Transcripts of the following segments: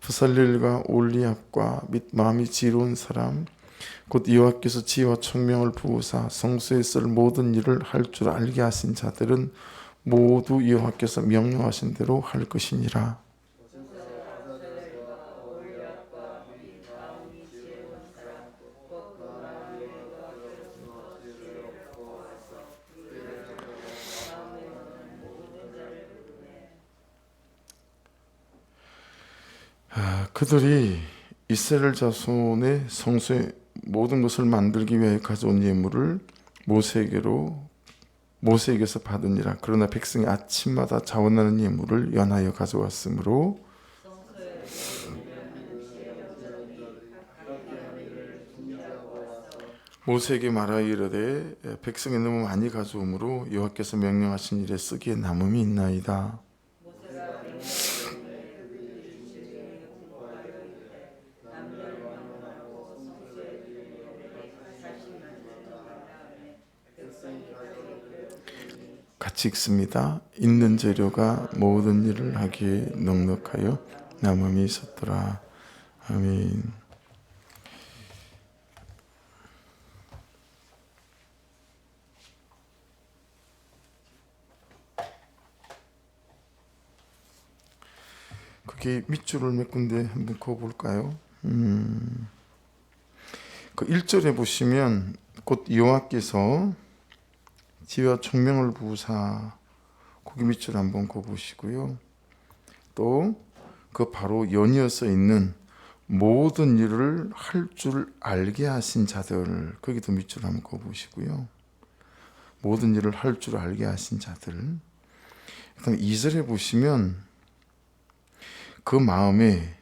부살렐과 올리압과 및 마음이 지혜로운 사람 곧 여호와께서 지혜와 총명을 부으사 성소에 쓸 모든 일을 할 줄 알게 하신 자들은 모두 여호와께서 명령하신 대로 할 것이니라. 그들이 이스라엘 자손의 성소의 모든 것을 만들기 위해 가져온 예물을 모세에게서 받으니라. 그러나 백성이 아침마다 자원하는 예물을 연하여 가져왔으므로 모세에게 말하여 이르되 백성이 너무 많이 가져오므로 여호와께서 명령하신 일에 쓰기에 남음이 있나이다. 같이 읽습니다. 있는 재료가 모든 일을 하기에 넉넉하여 남음이 있었더라. 아멘. 그게 밑줄을 몇 군데 한번 그어볼까요? 그 1절에 보시면 곧 여호와께서 지혜와 총명을 부으사, 거기 밑줄 한번 그어보시고요. 또 그 바로 연이어서 있는 모든 일을 할 줄 알게 하신 자들, 거기도 밑줄 한번 그어보시고요. 모든 일을 할 줄 알게 하신 자들. 2절에 보시면 그 마음에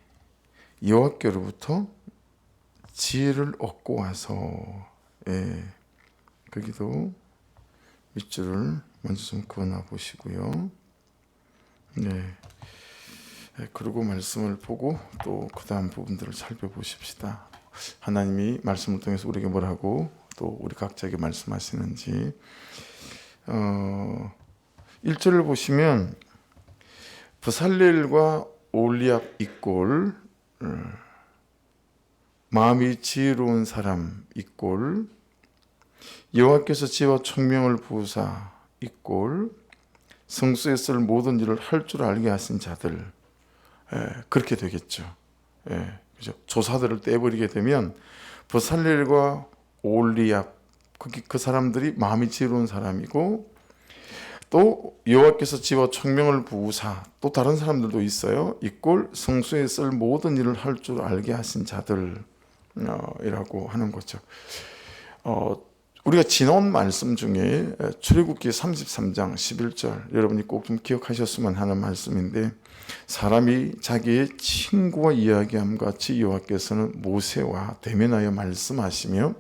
여호와께로부터 지혜를 얻고 와서, 거기도 밑줄을 먼저 좀 그어놔 보시고요. 그리고 말씀을 보고 또 그 다음 부분들을 살펴보십시다. 하나님이 말씀을 통해서 우리에게 뭐라고 또 우리 각자에게 말씀하시는지. 1절을 보시면 부살렐과 올리압 이꼴, 마음이 지혜로운 사람 이꼴, 여호와께서 지혜와 총명을 부으사 이꼴, 성소에 쓸 모든 일을 할 줄 알게 하신 자들, 그렇게 되겠죠. 그죠? 조사들을 떼버리게 되면 부살렐과 올리압, 그 사람들이 마음이 지혜로운 사람이고, 또 여호와께서 지혜와 총명을 부으사, 또 다른 사람들도 있어요. 이꼴 성소에 쓸 모든 일을 할 줄 알게 하신 자들 이라고 하는 거죠. 우리가 지나온 말씀 중에 출애굽기 33장 11절, 여러분이 꼭 좀 기억하셨으면 하는 말씀인데, 사람이 자기의 친구와 이야기함 같이 여호와께서는 모세와 대면하여 말씀하시며,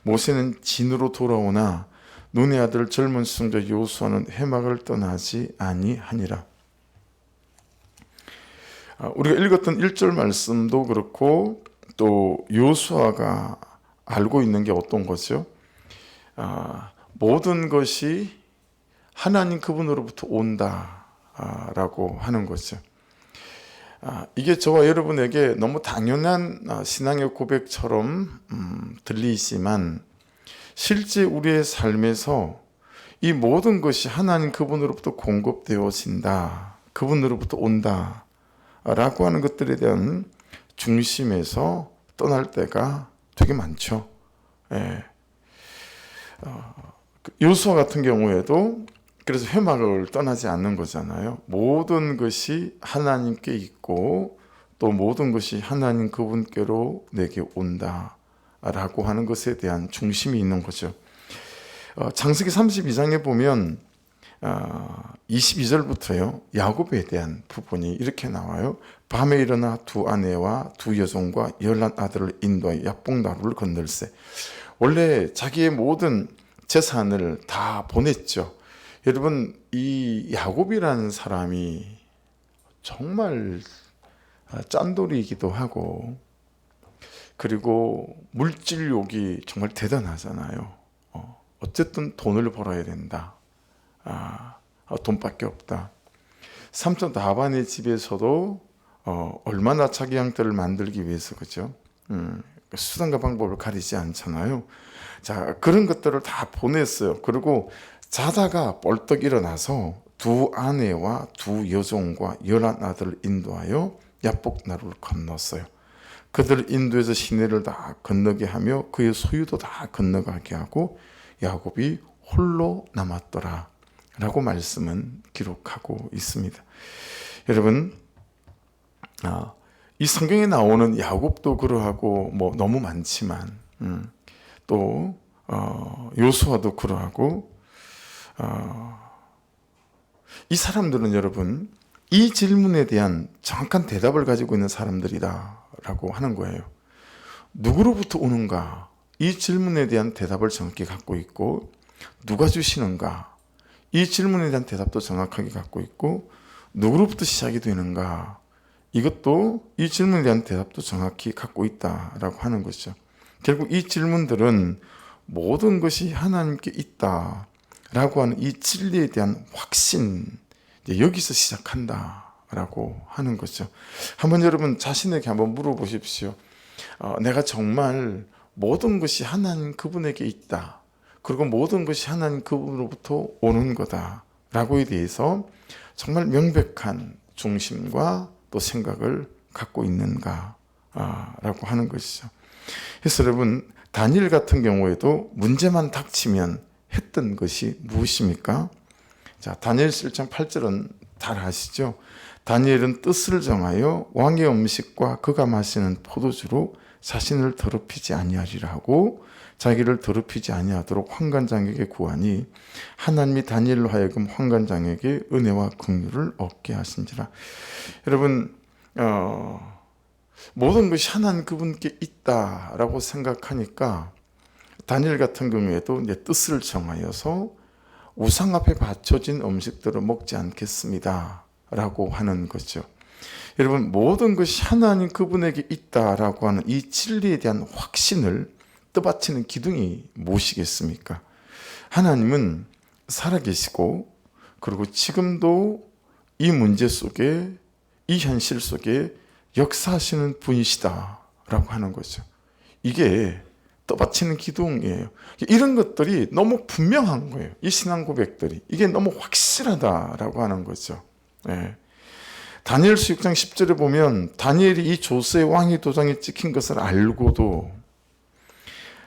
모세는 진으로 돌아오나 눈의 아들 젊은 선지자 여호수아는 회막을 떠나지 아니하니라. 우리가 읽었던 1절 말씀도 그렇고, 또 여호수아가 알고 있는 게 어떤 거죠? 모든 것이 하나님 그분으로부터 온다라고 하는 거죠. 이게 저와 여러분에게 너무 당연한 신앙의 고백처럼 들리지만, 실제 우리의 삶에서 이 모든 것이 하나님 그분으로부터 공급되어진다, 그분으로부터 온다 라고 하는 것들에 대한 중심에서 떠날 때가 되게 많죠. 여호수아 같은 경우에도 그래서 회막을 떠나지 않는 거잖아요. 모든 것이 하나님께 있고 또 모든 것이 하나님 그분께로 내게 온다라고 하는 것에 대한 중심이 있는 거죠. 창세기 32장에 보면 22절부터요 야곱에 대한 부분이 이렇게 나와요. 밤에 일어나 두 아내와 두 여종과 11아들을 인도하여 야복나루를 건널세. 원래 자기의 모든 재산을 다 보냈죠. 여러분, 이 야곱이라는 사람이 정말 짠돌이이기도 하고, 그리고 물질욕이 정말 대단하잖아요. 어쨌든 돈을 벌어야 된다. 돈밖에 없다. 삼촌 라반의 집에서도 얼마나 자기 형태를 만들기 위해서, 그죠? 수단과 방법을 가리지 않잖아요. 자, 그런 것들을 다 보냈어요. 그리고 자다가 벌떡 일어나서 두 아내와 두 여종과 11아들을 인도하여 야복나루를 건넜어요. 그들을 인도해서 시내를 다 건너게 하며 그의 소유도 다 건너가게 하고 야곱이 홀로 남았더라 라고 말씀은 기록하고 있습니다. 여러분, 이 성경에 나오는 야곱도 그러하고 뭐 너무 많지만 또 요수아도 그러하고 이 사람들은 여러분 이 질문에 대한 정확한 대답을 가지고 있는 사람들이다라고 하는 거예요. 누구로부터 오는가? 이 질문에 대한 대답을 정확히 갖고 있고, 누가 주시는가? 이 질문에 대한 대답도 정확하게 갖고 있고, 누구로부터 시작이 되는가? 이것도 이 질문에 대한 대답도 정확히 갖고 있다라고 하는 것이죠. 결국 이 질문들은 모든 것이 하나님께 있다라고 하는 이 진리에 대한 확신, 여기서 시작한다라고 하는 거죠. 한번 여러분 자신에게 한번 물어보십시오. 내가 정말 모든 것이 하나님 그분에게 있다, 그리고 모든 것이 하나님 그분으로부터 오는 거다라고에 대해서 정말 명백한 중심과 또 생각을 갖고 있는가 라고 하는 것이죠. 그래서 여러분, 다니엘 같은 경우에도 문제만 닥치면 했던 것이 무엇입니까? 자, 다니엘 1장 8절은 잘 아시죠? 다니엘은 뜻을 정하여 왕의 음식과 그가 마시는 포도주로 자신을 더럽히지 아니하리라 하고 자기를 더럽히지 아니하도록 환관장에게 구하니 하나님이 다니엘로 하여금 환관장에게 은혜와 긍휼을 얻게 하신지라. 여러분, 모든 것이 하나님 그분께 있다라고 생각하니까 다니엘 같은 경우에도 이제 뜻을 정하여서 우상 앞에 바쳐진 음식들을 먹지 않겠습니다 라고 하는 거죠. 여러분, 모든 것이 하나님 그분에게 있다라고 하는 이 진리에 대한 확신을 떠받치는 기둥이 무엇이겠습니까? 하나님은 살아계시고, 그리고 지금도 이 문제 속에, 이 현실 속에 역사하시는 분이시다라고 하는 거죠. 이게 떠받치는 기둥이에요. 이런 것들이 너무 분명한 거예요. 이 신앙 고백들이 이게 너무 확실하다라고 하는 거죠. 예. 다니엘서 6장 10절에 보면 다니엘이 이 조스의 왕위 도장에 찍힌 것을 알고도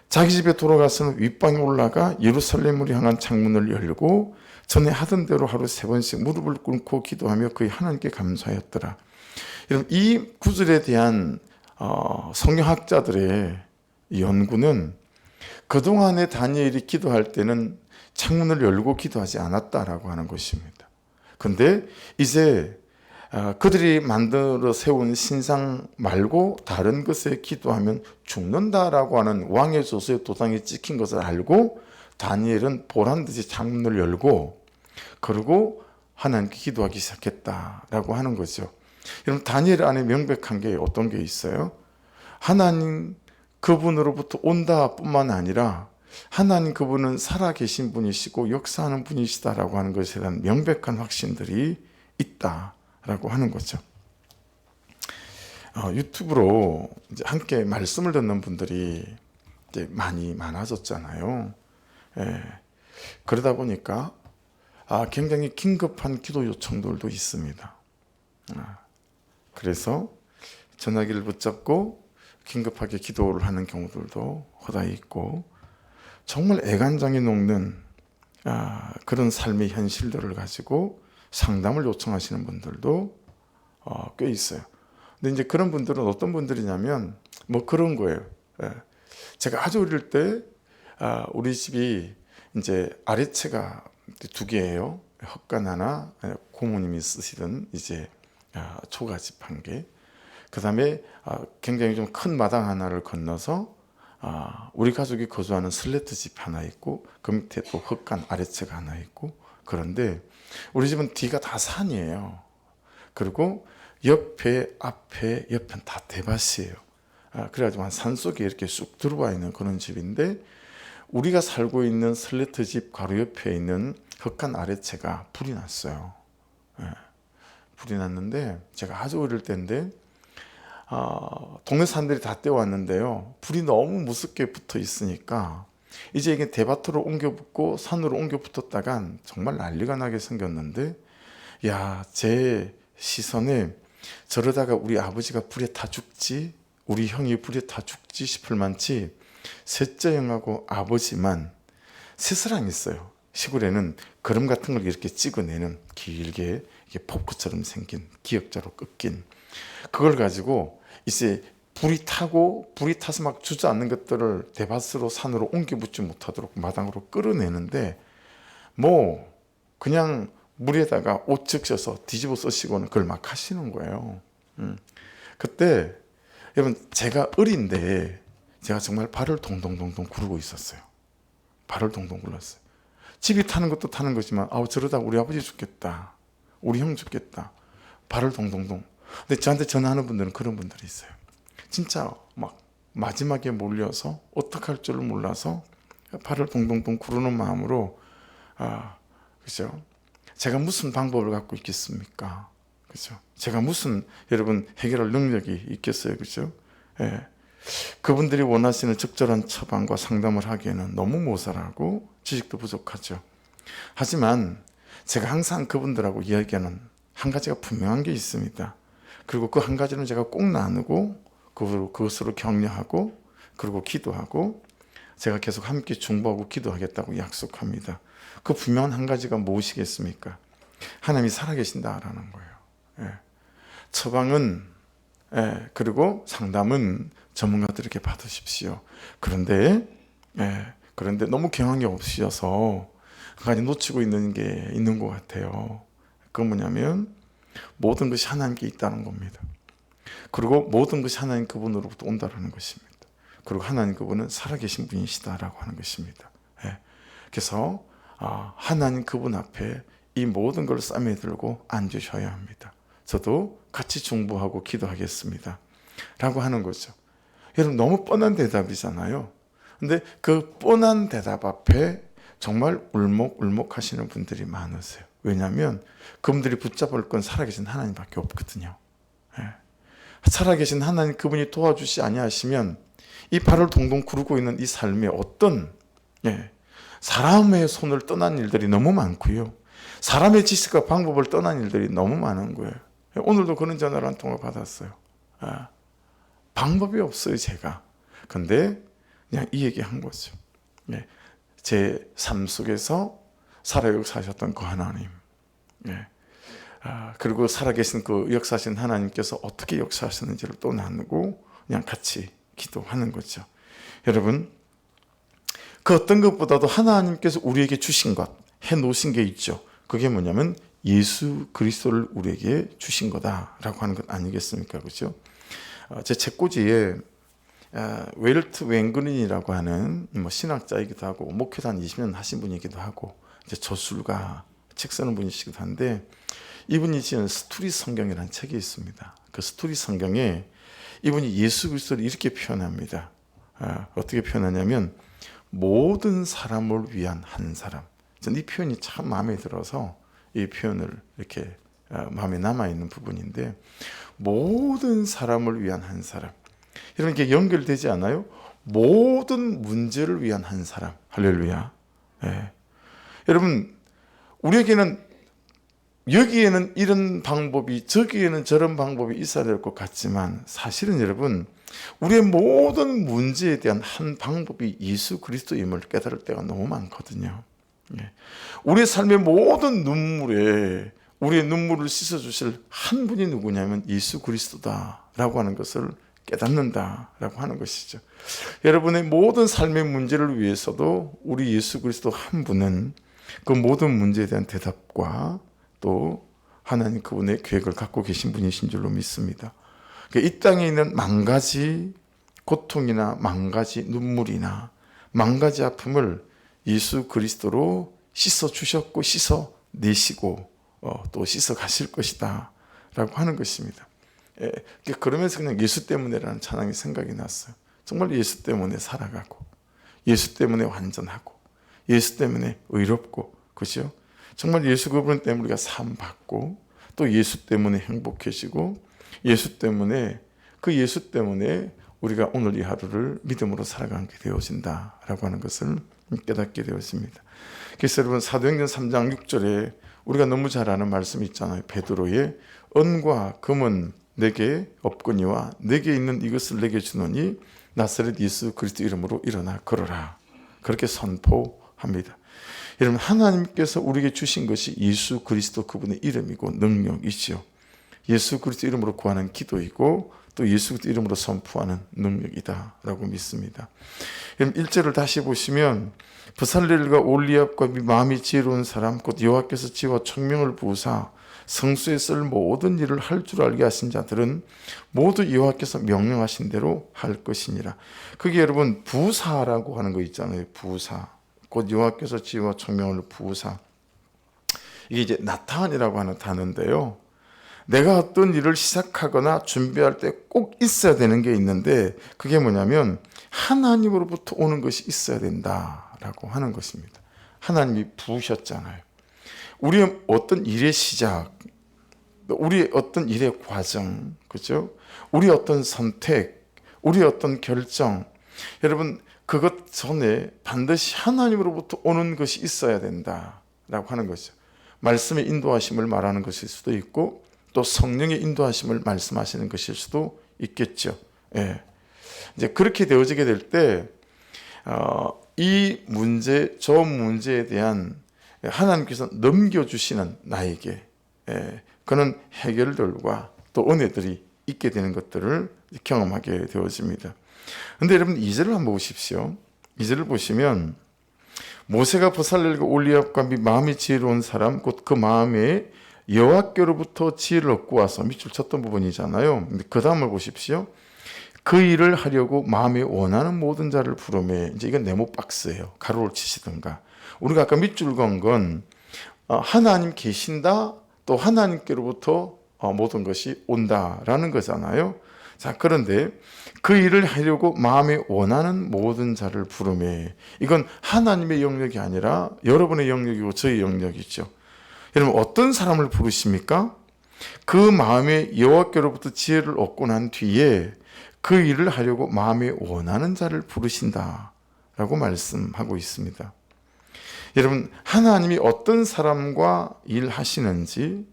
자기 집에 돌아가서는 윗방에 올라가 예루살렘으로 향한 창문을 열고 전에 하던 대로 하루 3번씩 무릎을 꿇고 기도하며 그의 하나님께 감사하였더라. 여러분, 이 구절에 대한 성경학자들의 연구는 그동안에 다니엘이 기도할 때는 창문을 열고 기도하지 않았다라고 하는 것입니다. 그런데 이제 그들이 만들어 세운 신상 말고 다른 것에 기도하면 죽는다라고 하는 왕의 조서의 도장이 찍힌 것을 알고 다니엘은 보란듯이 창문을 열고 그리고 하나님께 기도하기 시작했다라고 하는 거죠. 여러분, 다니엘 안에 명백한 게 어떤 게 있어요? 하나님 그분으로부터 온다 뿐만 아니라 하나님 그분은 살아계신 분이시고 역사하는 분이시다라고 하는 것에 대한 명백한 확신들이 있다라고 하는 거죠. 유튜브로 이제 함께 말씀을 듣는 분들이 이제 많아졌잖아요. 예. 그러다 보니까 굉장히 긴급한 기도 요청들도 있습니다. 그래서 전화기를 붙잡고 긴급하게 기도를 하는 경우들도 허다히 있고, 정말 애간장이 녹는 그런 삶의 현실들을 가지고 상담을 요청하시는 분들도 꽤 있어요. 근데 이제 그런 분들은 어떤 분들이냐면 뭐 그런 거예요. 제가 아주 어릴 때 우리 집이 이제 아래채가 2개예요. 헛간 하나, 고모님이 쓰시던 이제 초가집 1개. 그 다음에 굉장히 좀 큰 마당 하나를 건너서 우리 가족이 거주하는 슬래트 집 하나 있고 그 밑에 또 헛간 아래채가 하나 있고. 그런데 우리 집은 뒤가 다 산이에요. 그리고 옆에 앞에 옆은 다 대밭이에요. 그래가지고 한 산속에 이렇게 쑥 들어와 있는 그런 집인데, 우리가 살고 있는 슬래트 집 바로 옆에 있는 헛간 아래채가 불이 났어요. 불이 났는데 제가 아주 어릴 때인데 동네 사람들이 다 떼어왔는데요. 불이 너무 무섭게 붙어 있으니까 이제 이게 대밭으로 옮겨 붙고 산으로 옮겨 붙었다간 정말 난리가 나게 생겼는데 야, 제 시선에 저러다가 우리 아버지가 불에 타 죽지, 우리 형이 불에 타 죽지 싶을 만치 셋째 형하고 아버지만 새스랑 있어요. 시골에는 그름 같은 걸 이렇게 찍어내는 길게 이게 포크처럼 생긴 기역자로 꺾인 그걸 가지고 이제 불이 타서 막 주저앉는 것들을 대밭으로 산으로 옮겨 붙지 못하도록 마당으로 끌어내는데 뭐 그냥 물에다가 옷 적셔서 뒤집어 쓰시고는 그걸 막 하시는 거예요. 그때 여러분 제가 어린데 제가 정말 발을 동동동동 구르고 있었어요. 발을 동동 굴렀어요. 집이 타는 것도 타는 거지만 저러다 우리 아버지 죽겠다, 우리 형 죽겠다, 발을 동동동. 근데 저한테 전화하는 분들은 그런 분들이 있어요. 진짜 막 마지막에 몰려서 어떡할 줄을 몰라서 발을 동동동 구르는 마음으로 그죠? 제가 무슨 방법을 갖고 있겠습니까? 그죠? 제가 무슨 여러분 해결할 능력이 있겠어요? 그죠? 예. 그분들이 원하시는 적절한 처방과 상담을 하기에는 너무 모자라고 지식도 부족하죠. 하지만 제가 항상 그분들하고 이야기하는 한 가지가 분명한 게 있습니다. 그리고 그 한 가지는 제가 꼭 나누고 그것으로 격려하고 그리고 기도하고 제가 계속 함께 중보하고 기도하겠다고 약속합니다. 그 분명한 한 가지가 무엇이겠습니까? 하나님이 살아계신다라는 거예요. 예. 처방은 그리고 상담은 전문가들에게 받으십시오. 그런데 너무 경황이 없으셔서 한 가지 놓치고 있는 게 있는 것 같아요. 그건 뭐냐면 모든 것이 하나님께 있다는 겁니다. 그리고 모든 것이 하나님 그분으로부터 온다는 것입니다. 그리고 하나님 그분은 살아계신 분이시다라고 하는 것입니다. 그래서 하나님 그분 앞에 이 모든 걸 쌈에 들고 앉으셔야 합니다. 저도 같이 중보하고 기도하겠습니다 라고 하는 거죠. 여러분 너무 뻔한 대답이잖아요. 근데 그 뻔한 대답 앞에 정말 울먹울먹 하시는 분들이 많으세요. 왜냐하면 그분들이 붙잡을 건 살아계신 하나님밖에 없거든요. 살아계신 하나님 그분이 도와주시 아니하시면 이 발을 동동 구르고 있는 이 삶에 어떤 사람의 손을 떠난 일들이 너무 많고요. 사람의 지식과 방법을 떠난 일들이 너무 많은 거예요. 오늘도 그런 전화를 한 통화 받았어요. 방법이 없어요, 제가. 근데 그냥 이 얘기 한 거죠. 제 삶 속에서 살아 역사하셨던 그 하나님, 그리고 살아계신 그 역사하신 하나님께서 어떻게 역사하셨는지를 또 나누고 그냥 같이 기도하는 거죠. 여러분, 그 어떤 것보다도 하나님께서 우리에게 주신 것, 해놓으신 게 있죠. 그게 뭐냐면 예수 그리스도를 우리에게 주신 거다라고 하는 것 아니겠습니까? 그렇죠? 제 책꽂이에 웰트 웬그린이라고 하는 신학자이기도 하고 목회도 한 20년 하신 분이기도 하고 이제 저술가 책 쓰는 분이시기도 한데 이분이 지은 스토리 성경이라는 책이 있습니다. 그 스토리 성경에 이분이 예수 그리스도를 이렇게 표현합니다. 어떻게 표현하냐면 모든 사람을 위한 한 사람. 저는 이 표현이 참 마음에 들어서 이 표현을 이렇게 마음에 남아있는 부분인데 모든 사람을 위한 한 사람. 이런 게 연결되지 않아요? 모든 문제를 위한 한 사람. 할렐루야. 여러분, 우리에게는 여기에는 이런 방법이 저기에는 저런 방법이 있어야 될 것 같지만 사실은 여러분 우리의 모든 문제에 대한 한 방법이 예수 그리스도임을 깨달을 때가 너무 많거든요. 우리의 삶의 모든 눈물에 우리의 눈물을 씻어주실 한 분이 누구냐면 예수 그리스도다라고 하는 것을 깨닫는다라고 하는 것이죠. 여러분의 모든 삶의 문제를 위해서도 우리 예수 그리스도 한 분은 그 모든 문제에 대한 대답과 또 하나님 그분의 계획을 갖고 계신 분이신 줄로 믿습니다. 이 땅에 있는 만 가지 고통이나 만 가지 눈물이나 만 가지 아픔을 예수 그리스도로 씻어 주셨고 씻어 내시고 또 씻어 가실 것이다 라고 하는 것입니다. 그러면서 그냥 예수 때문에라는 찬양이 생각이 났어요. 정말 예수 때문에 살아가고 예수 때문에 완전하고 예수 때문에 의롭고 그죠? 정말 예수 그분 때문에 우리가 사함 받고 또 예수 때문에 행복해지고 예수 때문에 우리가 오늘 이 하루를 믿음으로 살아가게 되어진다라고 하는 것을 깨닫게 되었습니다. 그래서 여러분 사도행전 3장 6절에 우리가 너무 잘 아는 말씀이 있잖아요. 베드로의 은과 금은 내게 없거니와 내게 있는 이것을 내게 주노니 나사렛 예수 그리스도 이름으로 일어나 걸어라. 그렇게 선포합니다. 여러분 하나님께서 우리에게 주신 것이 예수 그리스도 그분의 이름이고 능력이지요. 예수 그리스도 이름으로 구하는 기도이고 또 예수 그리스도 이름으로 선포하는 능력이다라고 믿습니다. 그럼 1절을 다시 보시면 브살렐과 올리압과 마음이 지혜로운 사람 곧 여호와께서 지혜와 총명을 부으사 성수에 쓸 모든 일을 할 줄 알게 하신 자들은 모두 여호와께서 명령하신 대로 할 것이니라. 그게 여러분 부사라고 하는 거 있잖아요. 부사 곧 여호와께서 지혜와 총명을 부으사. 이게 이제 나타안이라고 하는 단어인데요. 내가 어떤 일을 시작하거나 준비할 때 꼭 있어야 되는 게 있는데 그게 뭐냐면 하나님으로부터 오는 것이 있어야 된다라고 하는 것입니다. 하나님이 부으셨잖아요. 우리의 어떤 일의 시작, 우리의 어떤 일의 과정, 그죠? 우리의 어떤 선택, 우리의 어떤 결정, 여러분 그것 전에 반드시 하나님으로부터 오는 것이 있어야 된다라고 하는 것이죠. 말씀의 인도하심을 말하는 것일 수도 있고 또 성령의 인도하심을 말씀하시는 것일 수도 있겠죠. 예. 이제 그렇게 되어지게 될 때, 이 문제, 저 문제에 대한 하나님께서 넘겨주시는 나에게 그런 해결들과 또 은혜들이 있게 되는 것들을 경험하게 되어집니다. 그런데 여러분 2절을 한번 보십시오. 2절을 보시면 모세가 브살렐과 올리압과 마음이 지혜로운 사람 곧 그 마음에 여호와께로부터 지혜를 얻고 와서 밑줄 쳤던 부분이잖아요. 그 다음을 보십시오. 그 일을 하려고 마음에 원하는 모든 자를 부르매. 이제 이건 네모 박스예요. 가로를 치시든가. 우리가 아까 밑줄 건 건 하나님 계신다 또 하나님께로부터 모든 것이 온다라는 거잖아요. 자, 그런데 그 일을 하려고 마음에 원하는 모든 자를 부르매. 이건 하나님의 영역이 아니라 여러분의 영역이고 저의 영역이죠. 여러분 어떤 사람을 부르십니까? 그 마음에 여호와께로부터 지혜를 얻고 난 뒤에 그 일을 하려고 마음에 원하는 자를 부르신다라고 말씀하고 있습니다. 여러분 하나님이 어떤 사람과 일하시는지,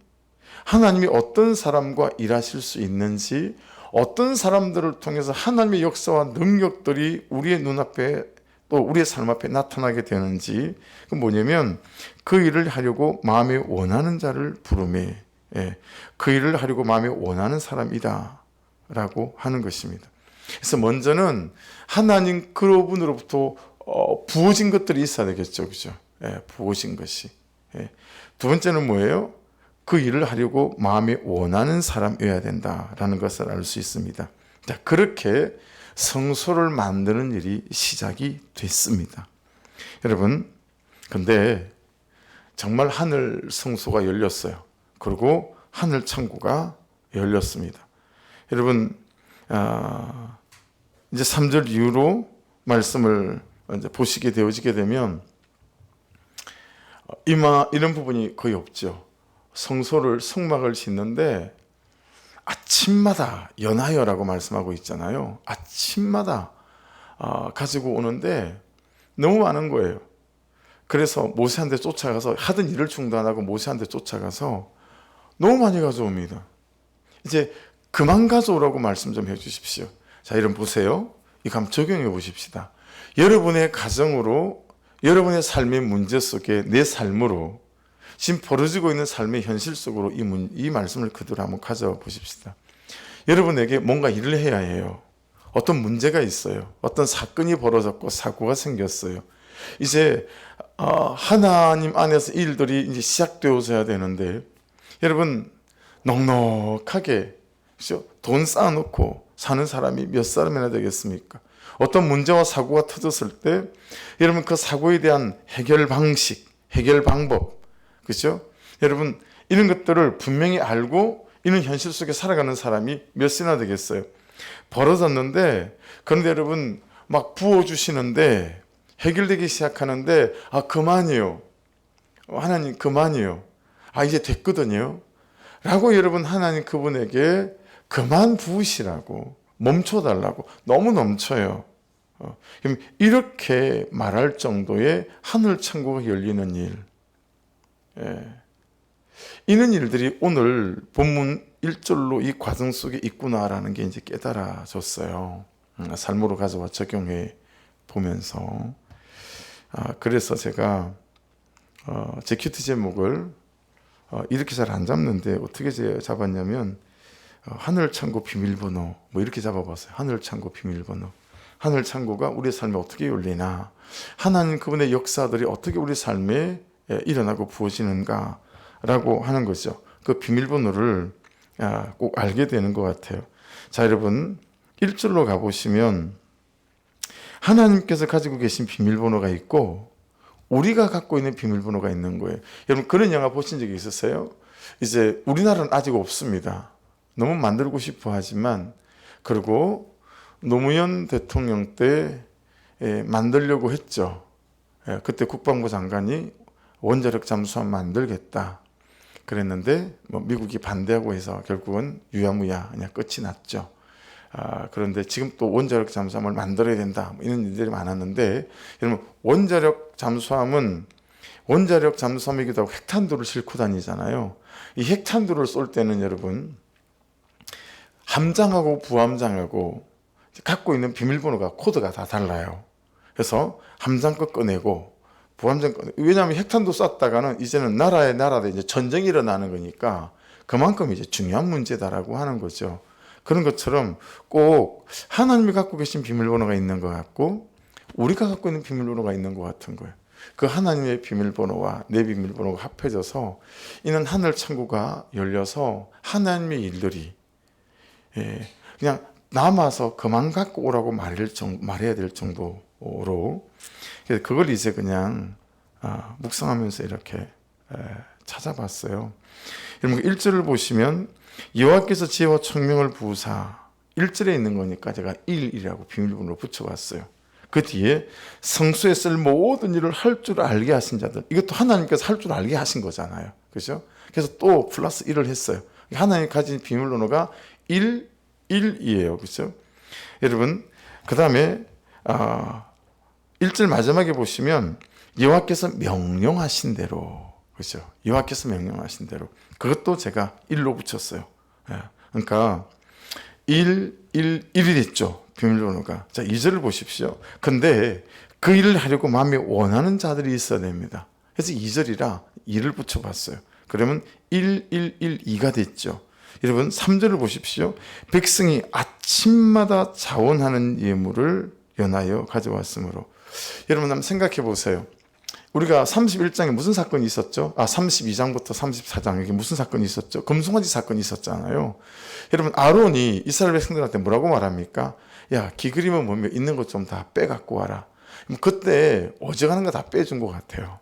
하나님이 어떤 사람과 일하실 수 있는지, 어떤 사람들을 통해서 하나님의 역사와 능력들이 우리의 눈앞에 또 우리의 삶 앞에 나타나게 되는지, 그 뭐냐면 그 일을 하려고 마음에 원하는 자를 부르매. 그 일을 하려고 마음에 원하는 사람이다 라고 하는 것입니다. 그래서 먼저는 하나님 그분으로부터 부어진 것들이 있어야 되겠죠. 그죠? 부어진 것이. 두 번째는 뭐예요? 그 일을 하려고 마음에 원하는 사람이어야 된다라는 것을 알 수 있습니다. 자, 그렇게 성소를 만드는 일이 시작이 됐습니다. 여러분, 근데 정말 하늘 성소가 열렸어요. 그리고 하늘 창고가 열렸습니다. 여러분, 이제 3절 이후로 말씀을 이제 보시게 되어지게 되면 이런 부분이 거의 없죠. 성막을 짓는데 아침마다 연하여라고 말씀하고 있잖아요. 아침마다 가지고 오는데 너무 많은 거예요. 그래서 모세한테 쫓아가서 하던 일을 중단하고 모세한테 쫓아가서 너무 많이 가져옵니다. 이제 그만 가져오라고 말씀 좀 해주십시오. 자, 이런 보세요. 이거 한번 적용해 보십시다. 여러분의 가정으로, 여러분의 삶의 문제 속에 내 삶으로 지금 벌어지고 있는 삶의 현실 속으로 이 말씀을 그대로 한번 가져와 보십시다. 여러분에게 뭔가 일을 해야 해요. 어떤 문제가 있어요. 어떤 사건이 벌어졌고 사고가 생겼어요. 이제 하나님 안에서 일들이 이제 시작되어져야 되는데 여러분 넉넉하게 돈 쌓아놓고 사는 사람이 몇 사람이나 되겠습니까? 어떤 문제와 사고가 터졌을 때 여러분 그 사고에 대한 해결 방식, 해결 방법, 그렇죠? 여러분 이런 것들을 분명히 알고 이런 현실 속에 살아가는 사람이 몇이나 되겠어요? 벌어졌는데 그런데 여러분 막 부어주시는데 해결되기 시작하는데 그만이요. 하나님 그만이요. 이제 됐거든요. 라고 여러분 하나님 그분에게 그만 부으시라고 멈춰달라고 너무 넘쳐요. 그럼 이렇게 말할 정도의 하늘 창고가 열리는 일, 이런 일들이 오늘 본문 1절로 이 과정 속에 있구나라는 게 이제 깨달아졌어요. 삶으로 가져와 적용해 보면서. 그래서 제가 제 큐티 제목을 이렇게 잘 안 잡는데 어떻게 잡았냐면 하늘 창고 비밀번호 뭐 이렇게 잡아봤어요. 하늘 창고 비밀번호. 하늘 창고가 우리 삶에 어떻게 열리나, 하나님 그분의 역사들이 어떻게 우리 삶에 일어나고 부어지는가 라고 하는 거죠. 그 비밀번호를 꼭 알게 되는 것 같아요. 자, 여러분 1절로 가보시면 하나님께서 가지고 계신 비밀번호가 있고 우리가 갖고 있는 비밀번호가 있는 거예요. 여러분 그런 영화 보신 적이 있으세요? 이제 우리나라는 아직 없습니다. 너무 만들고 싶어 하지만, 그리고 노무현 대통령 때 만들려고 했죠. 그때 국방부 장관이 원자력 잠수함 만들겠다 그랬는데 미국이 반대하고 해서 결국은 유야무야 그냥 끝이 났죠. 그런데 지금 또 원자력 잠수함을 만들어야 된다 이런 일들이 많았는데, 여러분 원자력 잠수함은 원자력 잠수함이기도 하고 핵탄두를 싣고 다니잖아요. 이 핵탄두를 쏠 때는 여러분 함장하고 부함장하고 갖고 있는 비밀번호가 코드가 다 달라요. 그래서 함장 거 꺼내고 부함장 꺼내고, 왜냐하면 핵탄두 쐈다가는 이제는 나라에 이제 전쟁이 일어나는 거니까 그만큼 이제 중요한 문제다라고 하는 거죠. 그런 것처럼 꼭 하나님이 갖고 계신 비밀번호가 있는 것 같고 우리가 갖고 있는 비밀번호가 있는 것 같은 거예요. 그 하나님의 비밀번호와 내 비밀번호가 합해져서 이는 하늘 창고가 열려서 하나님의 일들이 그냥 남아서 그만 갖고 오라고 말해야 될 정도로, 그걸 이제 그냥 묵상하면서 이렇게 찾아봤어요. 여러분 1절을 보시면 여호와께서 지혜와 총명을 부으사, 1절에 있는 거니까 제가 1이라고 비밀번호로 붙여봤어요. 그 뒤에 성수에 쓸 모든 일을 할 줄 알게 하신 자들, 이것도 하나님께서 할 줄 알게 하신 거잖아요. 그죠? 그래서 또 플러스 1을 했어요. 하나님이 가진 비밀번호가 1이에요. 그죠? 여러분 그 다음에 1절 마지막에 보시면 여호와께서 명령하신 대로, 그죠? 여호와께서 명령하신 대로, 그것도 제가 1로 붙였어요. 그러니까 1이 됐죠. 비밀번호가. 자, 2절을 보십시오. 근데 그 일을 하려고 마음에 원하는 자들이 있어야 됩니다. 그래서 2절이라 2를 붙여봤어요. 그러면 2가 됐죠. 여러분 3절을 보십시오. 백성이 아침마다 자원하는 예물을 연하여 가져왔으므로. 여러분 한번 생각해 보세요. 우리가 31장에 무슨 사건이 있었죠? 32장부터 34장 이게 무슨 사건이 있었죠? 금송아지 사건이 있었잖아요. 여러분 아론이 이스라엘 백성들한테 뭐라고 말합니까? 야, 기그리면 뭐며 있는 것 좀 다 빼갖고 와라. 그때 어지간한 거 다 빼준 것 같아요.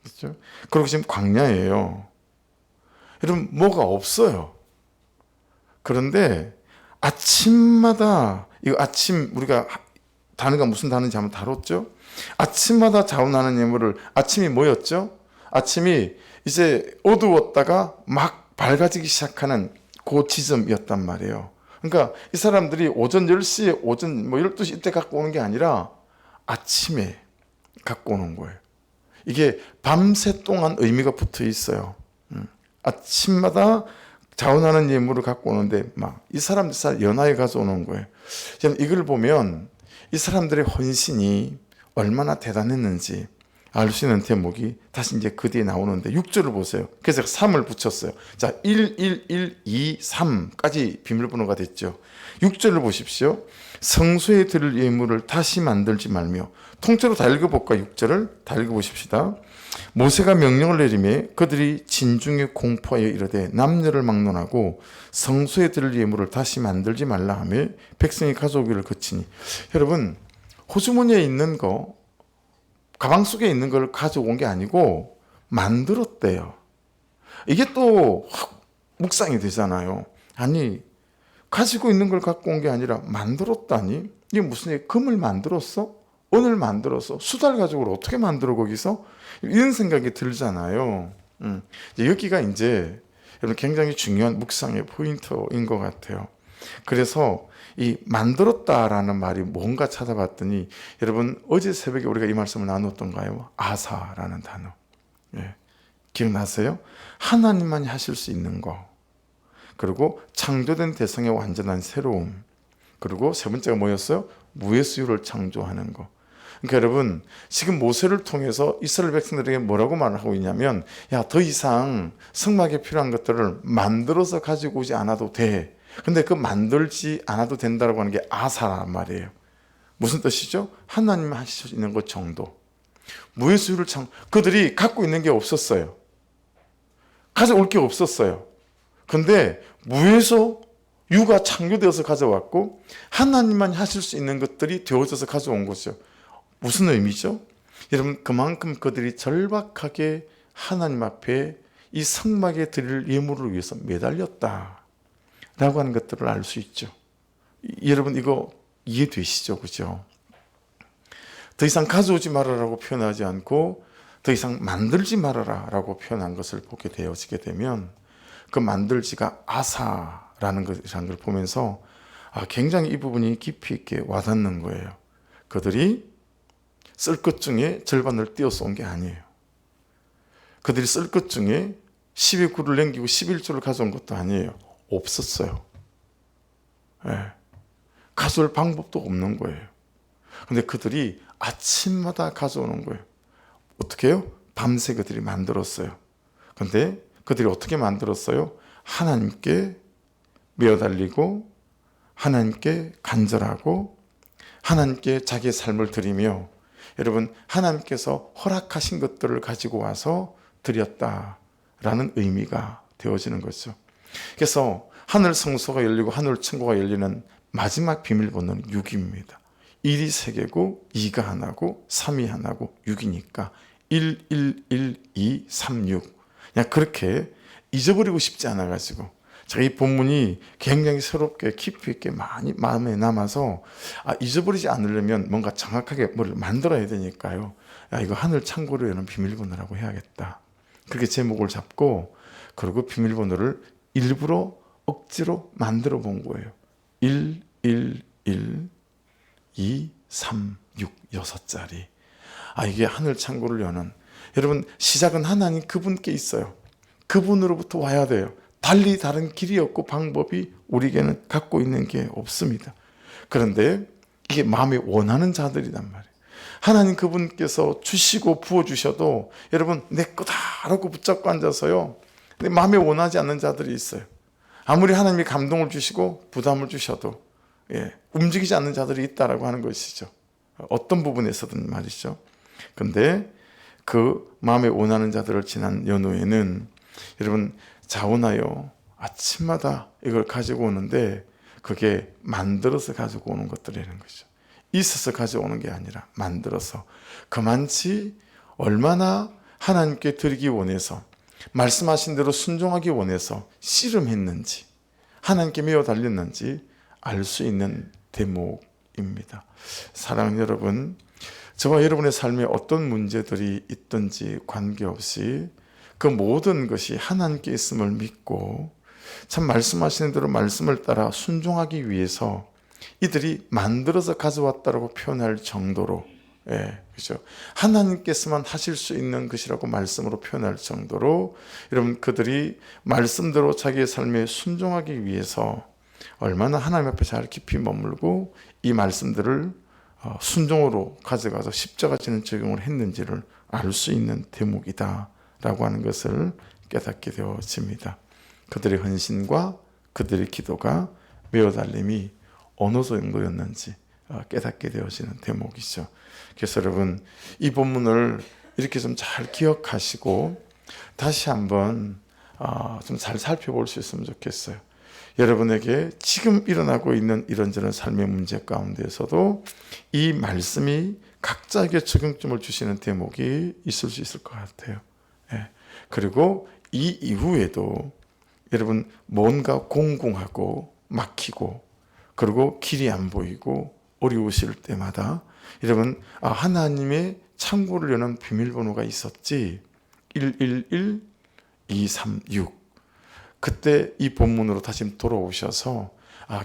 그렇죠? 그리고 지금 광야예요. 여러분 뭐가 없어요. 그런데 아침마다, 이거 아침 우리가 단어가 무슨 단어인지 한번 다뤘죠? 아침마다 자원하는 예물을, 아침이 뭐였죠? 아침이 이제 어두웠다가 막 밝아지기 시작하는 그 지점이었단 말이에요. 그러니까 이 사람들이 오전 10시에 오전 12시 이때 갖고 오는 게 아니라 아침에 갖고 오는 거예요. 이게 밤새 동안 의미가 붙어 있어요. 아침마다 자원하는 예물을 갖고 오는데 막 이 사람들 연하에 가져오는 거예요. 이걸 보면 이 사람들의 헌신이 얼마나 대단했는지 알 수 있는 대목이 다시 이제 그 뒤에 나오는데 6절을 보세요. 그래서 3을 붙였어요. 자, 1, 1, 1, 2, 3까지 비밀번호가 됐죠. 6절을 보십시오. 성소에 드릴 예물을 다시 만들지 말며, 통째로 다 읽어볼까? 6절을 다 읽어보십시다. 모세가 명령을 내리매 그들이 진중에 공포하여 이르되 남녀를 막론하고 성소에 드릴 예물을 다시 만들지 말라 하며 백성이 가져오기를 거치니. 여러분 호주머니에 있는 거, 가방 속에 있는 걸 가져온 게 아니고 만들었대요. 이게 또 묵상이 되잖아요. 아니 가지고 있는 걸 갖고 온 게 아니라 만들었다니? 이게 무슨 얘기? 금을 만들었어? 은을 만들었어? 수달 가죽을 어떻게 만들어 거기서? 이런 생각이 들잖아요. 여기가 이제 여러분 굉장히 중요한 묵상의 포인트인 것 같아요. 그래서 이 만들었다라는 말이 뭔가 찾아봤더니 여러분 어제 새벽에 우리가 이 말씀을 나눴던가요? 아사라는 단어. 예. 기억나세요? 하나님만이 하실 수 있는 거. 그리고 창조된 대상의 완전한 새로움. 그리고 세 번째가 뭐였어요? 무의 수유를 창조하는 거. 그러니까 여러분 지금 모세를 통해서 이스라엘 백성들에게 뭐라고 말을 하고 있냐면 야, 더 이상 성막에 필요한 것들을 만들어서 가지고 오지 않아도 돼. 근데 그 만들지 않아도 된다고 하는 게 아사란 말이에요. 무슨 뜻이죠? 하나님이 하실 수 있는 것 정도. 무의 수유를 그들이 갖고 있는 게 없었어요. 가져올 게 없었어요. 근데 무에서 유가 창조되어서 가져왔고 하나님만 하실 수 있는 것들이 되어져서 가져온 거죠. 무슨 의미죠? 여러분 그만큼 그들이 절박하게 하나님 앞에 이 성막에 드릴 예물을 위해서 매달렸다 라고 하는 것들을 알 수 있죠. 여러분 이거 이해되시죠? 그죠? 더 이상 가져오지 말아라고 표현하지 않고 더 이상 만들지 말아라 라고 표현한 것을 보게 되어지게 되면 그 만들지가 아사라는 것이라는 걸 보면서 굉장히 이 부분이 깊이 있게 와닿는 거예요. 그들이 쓸 것 중에 절반을 띄어서 온 게 아니에요. 그들이 쓸 것 중에 12구를 남기고 11조를 가져온 것도 아니에요. 없었어요. 예. 가져올 방법도 없는 거예요. 근데 그들이 아침마다 가져오는 거예요. 어떻게 해요? 밤새 그들이 만들었어요. 근데 그들이 어떻게 만들었어요? 하나님께 매어달리고 하나님께 간절하고 하나님께 자기의 삶을 드리며 여러분 하나님께서 허락하신 것들을 가지고 와서 드렸다라는 의미가 되어지는 거죠. 그래서 하늘 성소가 열리고 하늘 천국가 열리는 마지막 비밀번호는 6입니다. 1이 3개고 2가 하나고 3이 하나고 6이니까 1, 1, 1, 2, 3, 6 그냥 그렇게 잊어버리고 싶지 않아가지고 제가 이 본문이 굉장히 새롭게 깊이 있게 많이 마음에 남아서 잊어버리지 않으려면 뭔가 정확하게 뭘 만들어야 되니까요. 이거 하늘 창고로 여는 비밀번호라고 해야겠다. 그렇게 제목을 잡고 그리고 비밀번호를 일부러 억지로 만들어 본 거예요. 1, 1, 1, 2, 3, 6, 6자리. 이게 하늘 창고를 여는 여러분 시작은 하나님 그분께 있어요. 그분으로부터 와야 돼요. 달리 다른 길이 없고 방법이 우리에게는 갖고 있는 게 없습니다. 그런데 이게 마음에 원하는 자들이란 말이에요. 하나님 그분께서 주시고 부어주셔도 여러분 내 거다라고 붙잡고 앉아서요. 근데 마음에 원하지 않는 자들이 있어요. 아무리 하나님이 감동을 주시고 부담을 주셔도 움직이지 않는 자들이 있다라고 하는 것이죠. 어떤 부분에서든 말이죠. 근데 그 마음에 원하는 자들을 지난 연후에는 여러분 자원하여 아침마다 이걸 가지고 오는데 그게 만들어서 가지고 오는 것들이라는 거죠. 있어서 가져오는 게 아니라 만들어서 그만치 얼마나 하나님께 드리기 원해서 말씀하신 대로 순종하기 원해서 씨름했는지 하나님께 매어 달렸는지 알 수 있는 대목입니다. 사랑하는 여러분, 저와 여러분의 삶에 어떤 문제들이 있든지 관계없이 그 모든 것이 하나님께 있음을 믿고 참 말씀하시는 대로 말씀을 따라 순종하기 위해서 이들이 만들어서 가져왔다라고 표현할 정도로 그렇죠. 하나님께서만 하실 수 있는 것이라고 말씀으로 표현할 정도로 여러분 그들이 말씀대로 자기의 삶에 순종하기 위해서 얼마나 하나님 앞에 잘 깊이 머물고 이 말씀들을 순종으로 가져가서 십자가 지는 적용을 했는지를 알 수 있는 대목이다라고 하는 것을 깨닫게 되어집니다. 그들의 헌신과 그들의 기도가 매어달림이 어느 정도였는지 깨닫게 되어지는 대목이죠. 그래서 여러분 이 본문을 이렇게 좀 잘 기억하시고 다시 한번 좀 잘 살펴볼 수 있으면 좋겠어요. 여러분에게 지금 일어나고 있는 이런저런 삶의 문제 가운데서도 이 말씀이 각자에게 적용점을 주시는 대목이 있을 수 있을 것 같아요. 그리고 이 이후에도 여러분 뭔가 공공하고 막히고 그리고 길이 안 보이고 어려우실 때마다 여러분 하나님의 창고를 여는 비밀번호가 있었지 111, 236 그때 이 본문으로 다시 돌아오셔서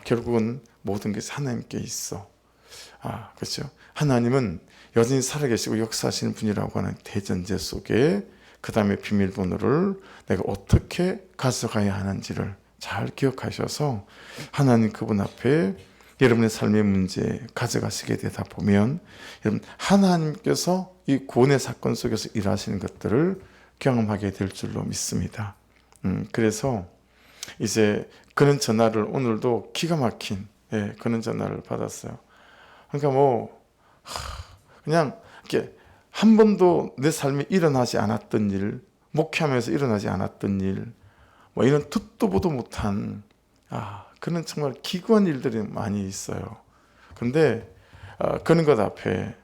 결국은 모든 것이 하나님께 있어. 그렇죠. 하나님은 여전히 살아계시고 역사하시는 분이라고 하는 대전제 속에 그 다음에 비밀번호를 내가 어떻게 가져가야 하는지를 잘 기억하셔서 하나님 그분 앞에 여러분의 삶의 문제 가져가시게 되다 보면 여러분 하나님께서 이 구원의 사건 속에서 일하시는 것들을 경험하게 될 줄로 믿습니다. 그래서 이제 그런 전화를 오늘도 기가 막힌 그런 전화를 받았어요. 그러니까 그냥 이렇게 한 번도 내 삶에 일어나지 않았던 일, 목회하면서 일어나지 않았던 일, 이런 듣도 보도 못한 그런 정말 기구한 일들이 많이 있어요. 그런데 그런 것 앞에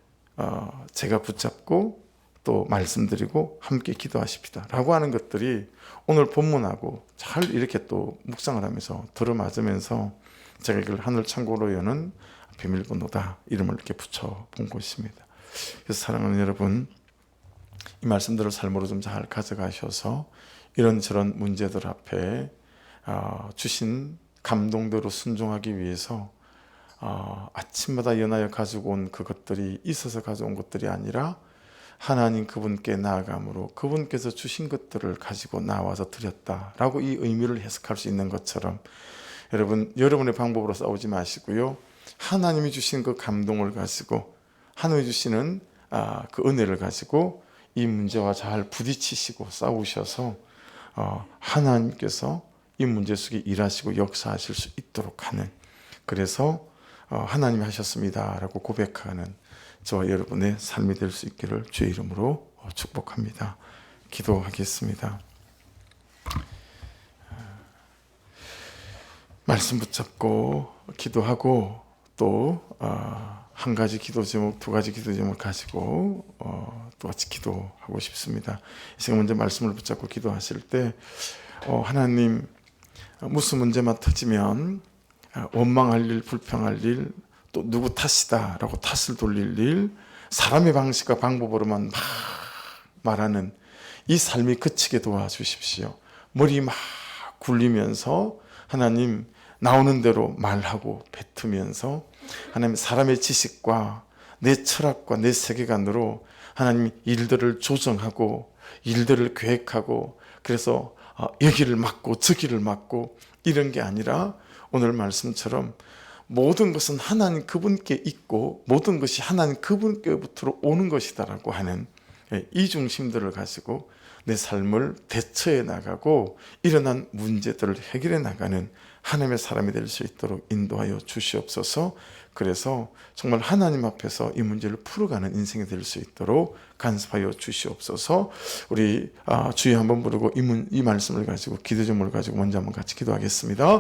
제가 붙잡고 또 말씀드리고 함께 기도하십시다 라고 하는 것들이 오늘 본문하고 잘 이렇게 또 묵상을 하면서 들어맞으면서 제가 이걸 하늘 창고로 여는 비밀번호다 이름을 이렇게 붙여본 것입니다. 그래서 사랑하는 여러분, 이 말씀들을 삶으로 좀 잘 가져가셔서 이런저런 문제들 앞에 주신 감동대로 순종하기 위해서 아침마다 연하여 가지고 온 그것들이 있어서 가져온 것들이 아니라 하나님 그분께 나아감으로 그분께서 주신 것들을 가지고 나와서 드렸다라고 이 의미를 해석할 수 있는 것처럼 여러분, 여러분의 방법으로 싸우지 마시고요. 하나님이 주신 그 감동을 가지고 하나님이 주시는 그 은혜를 가지고 이 문제와 잘 부딪히시고 싸우셔서 하나님께서 이 문제 속에 일하시고 역사하실 수 있도록 하는, 그래서 하나님이 하셨습니다 라고 고백하는 저와 여러분의 삶이 될 수 있기를 주의 이름으로 축복합니다. 기도하겠습니다. 말씀 붙잡고 기도하고 또 한 가지 기도 제목, 두 가지 기도 제목을 가지고 또 같이 기도하고 싶습니다. 이 시간 먼저 말씀을 붙잡고 기도하실 때 하나님, 무슨 문제만 터지면 원망할 일, 불평할 일, 또 누구 탓이다 라고 탓을 돌릴 일, 사람의 방식과 방법으로만 막 말하는 이 삶이 그치게 도와주십시오. 머리 막 굴리면서 하나님 나오는 대로 말하고 뱉으면서 하나님 사람의 지식과 내 철학과 내 세계관으로 하나님 일들을 조정하고 일들을 계획하고 그래서 여기를 막고 저기를 막고 이런 게 아니라 오늘 말씀처럼 모든 것은 하나님 그분께 있고 모든 것이 하나님 그분께부터 오는 것이다라고 하는 이 중심들을 가지고 내 삶을 대처해 나가고 일어난 문제들을 해결해 나가는 하나님의 사람이 될 수 있도록 인도하여 주시옵소서. 그래서 정말 하나님 앞에서 이 문제를 풀어가는 인생이 될 수 있도록 간섭하여 주시옵소서. 우리 주여 한번 부르고 이 말씀을 가지고 기도 제목을 가지고 먼저 한번 같이 기도하겠습니다.